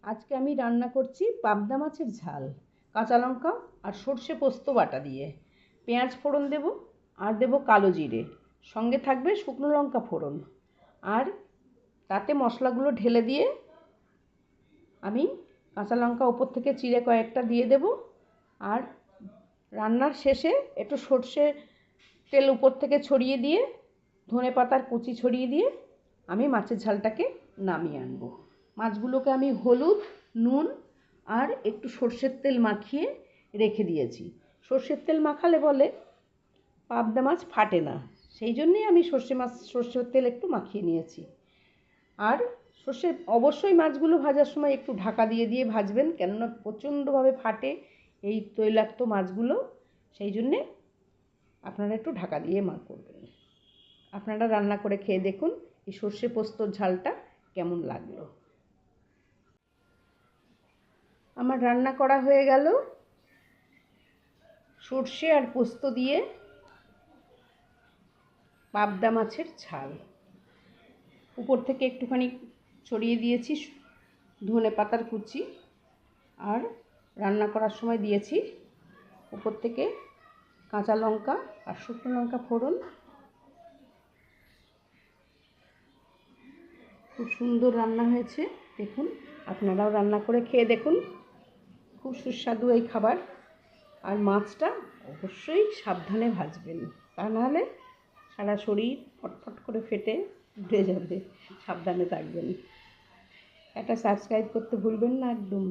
আজকে আমি রান্না করছি পাবদা মাছের ঝাল, কাঁচা লঙ্কা আর সর্ষে পোস্ত বাটা দিয়ে। পেঁয়াজ ফোড়ন দেব আর দেব কালো জিরে, সঙ্গে থাকবে শুকনো লঙ্কা ফোড়ন। আর তাতে মশলাগুলো ঢেলে দিয়ে আমি কাঁচা লঙ্কা ওপর থেকে চিড়ে কয়েকটা দিয়ে দেব। আর রান্নার শেষে একটু সর্ষে তেল উপর থেকে ছড়িয়ে দিয়ে, ধনে পাতার কুচি ছড়িয়ে দিয়ে আমি মাছের ঝালটাকে নামিয়ে আনবো। মাছগুলোকে আমি হলুদ, নুন আর একটু সর্ষের তেল মাখিয়ে রেখে দিয়েছি। সর্ষের তেল মাখালে বলে পাবদা মাছ ফাটে না, সেই জন্যেই আমি সর্ষের তেল একটু মাখিয়ে নিয়েছি। আর অবশ্যই মাছগুলো ভাজার সময় একটু ঢাকা দিয়ে দিয়ে ভাজবেন, কেননা প্রচণ্ডভাবে ফাটে এই তৈলাক্ত মাছগুলো, সেই জন্যে আপনারা একটু ঢাকা দিয়ে করবেন। আপনারা রান্না করে খেয়ে দেখুন এই সর্ষে পোস্তর ঝালটা কেমন লাগলো। আমার রান্না করা হয়ে গেল সর্ষে আর পোস্ত দিয়ে পাবদা মাছের ঝাল। উপর থেকে একটুখানি ছড়িয়ে দিয়েছি ধনে পাতার কুচি, আর রান্না করার সময় দিয়েছি উপর থেকে কাঁচা লঙ্কা আর শুকনো লঙ্কা ফোড়ন। খুব সুন্দর রান্না হয়েছে, দেখুন আপনারাও রান্না করে খেয়ে দেখুন, খুব সুস্বাদু এই খাবার। আর মাছটা অবশ্যই সাবধানে ভাজবেন, তা নাহলে সারা শরীর ফটফট করে ফেটে উঠে যাবে। সাবধানে থাকবেন। একটা সাবস্ক্রাইব করতে ভুলবেন না একদম।